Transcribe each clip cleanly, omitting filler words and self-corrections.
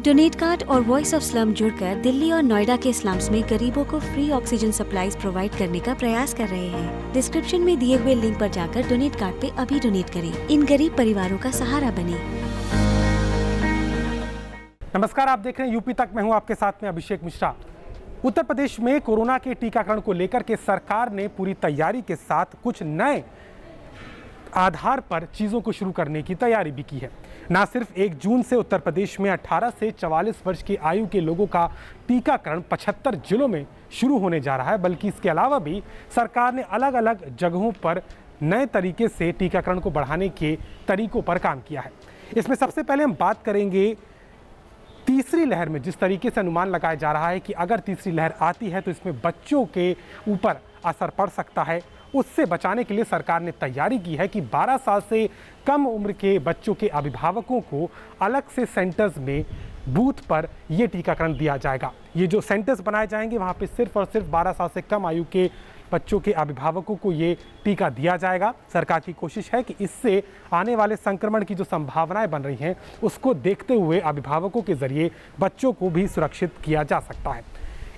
Donate card और voice of slum जुड़कर दिल्ली और नोएडा के स्लम्स में गरीबों को फ्री ऑक्सीजन सप्लाईज प्रोवाइड करने का प्रयास कर रहे हैं। डिस्क्रिप्शन में दिए हुए लिंक पर जाकर डोनेट कार्ड पे अभी डोनेट करें। इन गरीब परिवारों का सहारा बने। नमस्कार, आप देख रहे हैं यूपी तक। मैं हूं आपके साथ में अभिषेक मिश्रा। उत्तर प्रदेश में कोरोना के टीकाकरण को लेकर के सरकार ने पूरी तैयारी के साथ कुछ नए आधार पर चीज़ों को शुरू करने की तैयारी भी की है। ना सिर्फ 1 जून से उत्तर प्रदेश में 18 से 44 वर्ष की आयु के लोगों का टीकाकरण 75 जिलों में शुरू होने जा रहा है, बल्कि इसके अलावा भी सरकार ने अलग अलग जगहों पर नए तरीके से टीकाकरण को बढ़ाने के तरीकों पर काम किया है। इसमें सबसे पहले हम बात करेंगे तीसरी लहर में। जिस तरीके से अनुमान लगाया जा रहा है कि अगर तीसरी लहर आती है तो इसमें बच्चों के ऊपर असर पड़ सकता है, उससे बचाने के लिए सरकार ने तैयारी की है कि 12 साल से कम उम्र के बच्चों के अभिभावकों को अलग से सेंटर्स में बूथ पर यह टीकाकरण दिया जाएगा। ये जो सेंटर्स बनाए जाएंगे वहाँ पे सिर्फ और सिर्फ 12 साल से कम आयु के बच्चों के अभिभावकों को ये टीका दिया जाएगा। सरकार की कोशिश है कि इससे आने वाले संक्रमण की जो संभावनाएं बन रही हैं उसको देखते हुए अभिभावकों के जरिए बच्चों को भी सुरक्षित किया जा सकता है।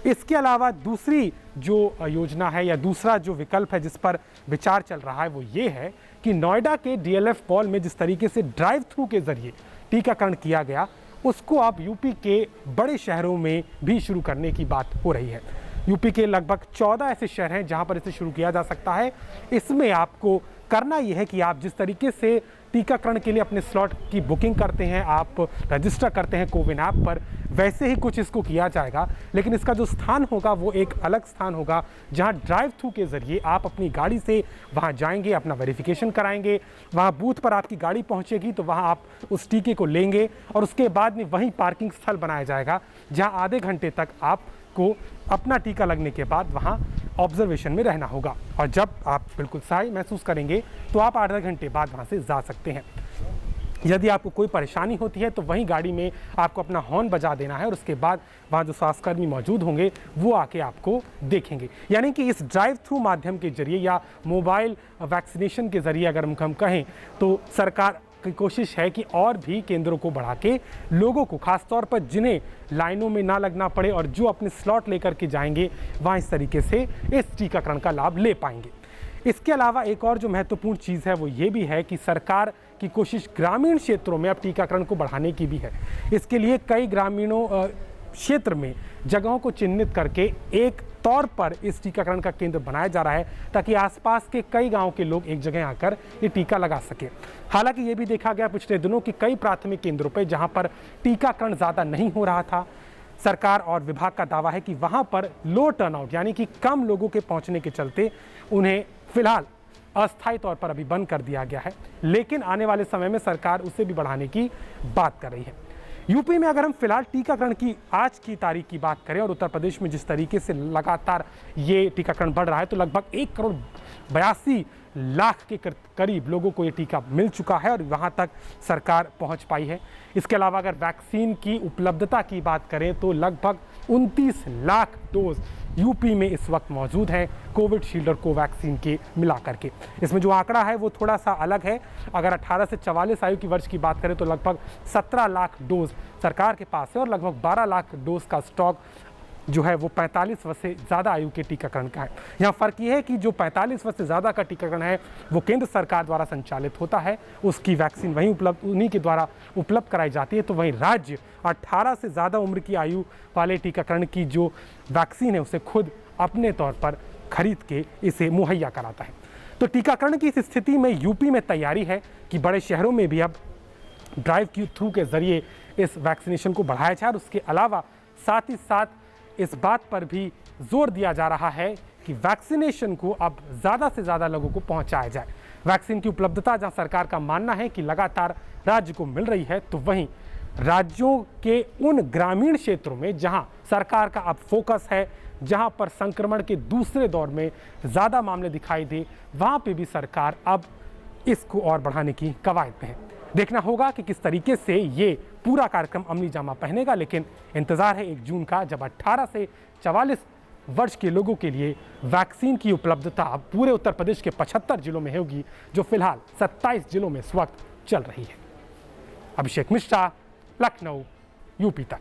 इसके अलावा दूसरी जो योजना है या दूसरा जो विकल्प है जिस पर विचार चल रहा है वो ये है कि नोएडा के डीएलएफ मॉल में जिस तरीके से ड्राइव थ्रू के जरिए टीकाकरण किया गया उसको अब यूपी के बड़े शहरों में भी शुरू करने की बात हो रही है। यूपी के लगभग 14 ऐसे शहर हैं जहां पर इसे शुरू किया जा सकता है। इसमें आपको करना यह है कि आप जिस तरीके से टीकाकरण के लिए अपने स्लॉट की बुकिंग करते हैं, आप रजिस्टर करते हैं कोविन ऐप पर, वैसे ही कुछ इसको किया जाएगा। लेकिन इसका जो स्थान होगा वो एक अलग स्थान होगा जहां ड्राइव थ्रू के ज़रिए आप अपनी गाड़ी से वहां जाएंगे, अपना वेरिफिकेशन कराएंगे, वहां बूथ पर आपकी गाड़ी पहुंचेगी तो वहां आप उस टीके को लेंगे और उसके बाद में वहीं पार्किंग स्थल बनाया जाएगा जहां आधे घंटे तक आपको अपना टीका लगने के बाद वहां ऑब्जर्वेशन में रहना होगा। और जब आप बिल्कुल सही महसूस करेंगे तो आप आधे घंटे बाद वहां से जा सकते हैं। यदि आपको कोई परेशानी होती है तो वहीं गाड़ी में आपको अपना हॉर्न बजा देना है और उसके बाद वहाँ जो स्वास्थ्यकर्मी मौजूद होंगे वो आके आपको देखेंगे। यानी कि इस ड्राइव थ्रू माध्यम के जरिए या मोबाइल वैक्सीनेशन के जरिए अगर हम कहें तो सरकार की कोशिश है कि और भी केंद्रों को बढ़ा के लोगों को, खासतौर पर जिन्हें लाइनों में ना लगना पड़े और जो अपने स्लॉट लेकर के जाएंगे वहाँ इस तरीके से इस टीकाकरण का लाभ ले पाएंगे। इसके अलावा एक और जो महत्वपूर्ण चीज़ है वो ये भी है कि सरकार की कोशिश ग्रामीण क्षेत्रों में अब टीकाकरण को बढ़ाने की भी है। इसके लिए कई ग्रामीणों क्षेत्र में जगहों को चिन्हित करके एक तौर पर इस टीकाकरण का केंद्र बनाया जा रहा है ताकि आसपास के कई गांवों के लोग एक जगह आकर ये टीका लगा सके। हालांकि ये भी देखा गया पिछले दिनों कि कई प्राथमिक केंद्रों पर जहां पर टीकाकरण ज़्यादा नहीं हो रहा था, सरकार और विभाग का दावा है कि वहां पर लो टर्नआउट यानी कि कम लोगों के पहुंचने के चलते उन्हें फिलहाल अस्थायी तौर पर अभी बंद कर दिया गया है। लेकिन आने वाले समय में सरकार उसे भी बढ़ाने की बात कर रही है। यूपी में अगर हम फिलहाल टीकाकरण की आज की तारीख की बात करें और उत्तर प्रदेश में जिस तरीके से लगातार ये टीकाकरण बढ़ रहा है तो लगभग 1,82,00,000 के करीब लोगों को ये टीका मिल चुका है और वहाँ तक सरकार पहुँच पाई है। इसके अलावा अगर वैक्सीन की उपलब्धता की बात करें तो लगभग 29 लाख डोज यूपी में इस वक्त मौजूद हैं कोविशील्ड और कोवैक्सीन के मिलाकर के। इसमें जो आंकड़ा है वो थोड़ा सा अलग है। अगर 18 से 44 आयु की वर्ष की बात करें तो लगभग 17 लाख डोज सरकार के पास है और लगभग 12 लाख डोज का स्टॉक जो है वो 45 वर्ष से ज़्यादा आयु के टीकाकरण का है। यहाँ फ़र्क ये है कि जो 45 वर्ष से ज़्यादा का टीकाकरण है वो केंद्र सरकार द्वारा संचालित होता है, उसकी वैक्सीन वहीं उन्हीं के द्वारा उपलब्ध कराई जाती है। तो वहीं राज्य 18 से ज़्यादा उम्र की आयु वाले टीकाकरण की जो वैक्सीन है उसे खुद अपने तौर पर खरीद के इसे मुहैया कराता है। तो टीकाकरण की इस स्थिति में यूपी में तैयारी है कि बड़े शहरों में भी अब ड्राइव थ्रू के जरिए इस वैक्सीनेशन को बढ़ाया जाए और उसके अलावा साथ ही साथ इस बात पर भी जोर दिया जा रहा है कि वैक्सीनेशन को अब ज़्यादा से ज़्यादा लोगों को पहुंचाया जाए। वैक्सीन की उपलब्धता जहां सरकार का मानना है कि लगातार राज्य को मिल रही है तो वहीं राज्यों के उन ग्रामीण क्षेत्रों में जहां सरकार का अब फोकस है, जहां पर संक्रमण के दूसरे दौर में ज़्यादा मामले दिखाई दे, वहां पे भी सरकार अब इसको और बढ़ाने की कवायद में है। देखना होगा कि किस तरीके से ये पूरा कार्यक्रम अमली जामा पहनेगा। लेकिन इंतज़ार है 1 जून का, जब 18 से 44 वर्ष के लोगों के लिए वैक्सीन की उपलब्धता पूरे उत्तर प्रदेश के 75 जिलों में होगी, जो फिलहाल 27 जिलों में इस वक्त चल रही है। अभिषेक मिश्रा, लखनऊ, यूपी तक।